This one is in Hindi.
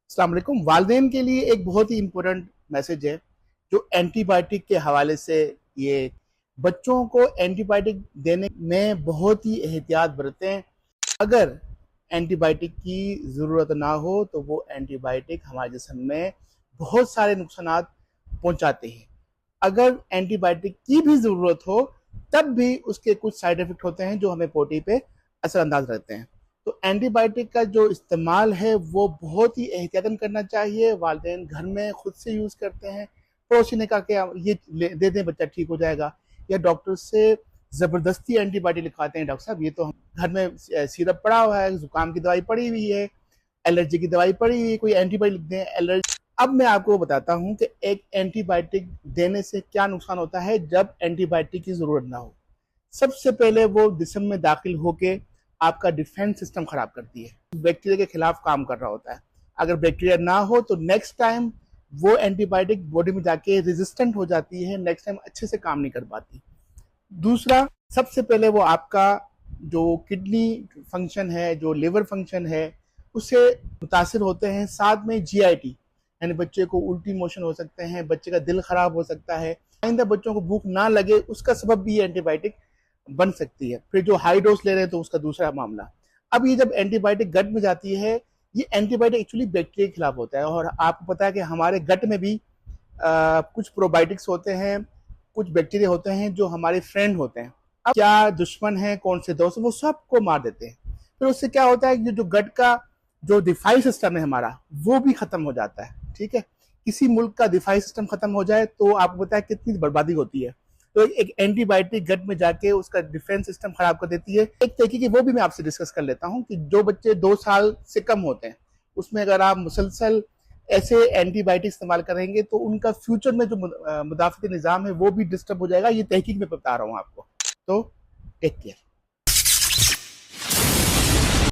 अस्सलाम वालेकुम। वालिदैन के लिए एक बहुत ही इम्पोर्टेंट मैसेज है जो एंटीबायोटिक के हवाले से। ये बच्चों को एंटीबायोटिक देने में बहुत ही एहतियात बरतें। अगर एंटीबायोटिक की ज़रूरत ना हो तो वो एंटीबायोटिक हमारे जिस्म में बहुत सारे नुकसानात पहुंचाते हैं। अगर एंटीबायोटिक की भी ज़रूरत हो तब भी उसके कुछ साइड इफ़ेक्ट होते हैं जो हमें बॉडी पे असरअंदाज रहते हैं। तो एंटीबायोटिक का जो इस्तेमाल है वो बहुत ही एहतियातन करना चाहिए। वालिदैन घर में खुद से यूज़ करते हैं, पड़ोसी ने कहा कि ये दे दें बच्चा ठीक हो जाएगा, या डॉक्टर से ज़बरदस्ती एंटीबायोटिक लिखवाते हैं, डॉक्टर साहब ये तो हम घर में सिरप पड़ा हुआ है, ज़ुकाम की दवाई पड़ी हुई है, एलर्जी की दवाई पड़ी हुई है, कोई एंटीबायोटिक लिख दें एलर्जी। अब मैं आपको बताता हूँ कि एक एंटीबायोटिक देने से क्या नुकसान होता है जब एंटीबायोटिक की ज़रूरत ना हो। सबसे पहले वो जिस्म में दाखिल होके आपका डिफेंस सिस्टम खराब करती है, बैक्टीरिया के खिलाफ काम कर रहा होता है। अगर बैक्टीरिया ना हो तो नेक्स्ट टाइम वो एंटीबायोटिक बॉडी में जाके रेजिस्टेंट हो जाती है, नेक्स्ट टाइम अच्छे से काम नहीं कर पाती। दूसरा, सबसे पहले वो आपका जो किडनी फंक्शन है, जो लिवर फंक्शन है, उससे मुतासर होते हैं। साथ में जीआईटी यानी बच्चे को उल्टी मोशन हो सकते हैं, बच्चे का दिल खराब हो सकता है, आइंदा बच्चों को भूख ना लगे उसका सबब भी एंटीबायोटिक बन सकती है। फिर जो हाई डोज ले रहे हैं तो उसका दूसरा मामला। अब ये जब एंटीबायोटिक गट में जाती है, ये एंटीबायोटिक एक्चुअली बैक्टीरिया के खिलाफ होता है, और आपको पता है कि हमारे गट में भी कुछ प्रोबायोटिक्स होते हैं, कुछ बैक्टीरिया होते हैं जो हमारे फ्रेंड होते हैं। अब क्या दुश्मन है, कौन से दोस्त, वो सबको मार देते हैं। फिर उससे क्या होता है कि जो गट का जो दिफाई सिस्टम है हमारा, वो भी खत्म हो जाता है। ठीक है, किसी मुल्क का दिफाई सिस्टम खत्म हो जाए तो आपको पता है कितनी बर्बादी होती है। तो एक एंटीबायोटिक गट में जाके उसका डिफेंस सिस्टम खराब कर देती है। एक तरीके की वो भी मैं आपसे डिस्कस कर लेता हूँ कि जो बच्चे 2 साल से कम होते हैं, उसमें अगर आप मुसलसल ऐसे एंटीबायोटिक इस्तेमाल करेंगे तो उनका फ्यूचर में जो मुदाफ़ती निज़ाम है वो भी डिस्टर्ब हो जाएगा। ये तहकीक में बता रहा हूँ आपको। तो टेक केयर।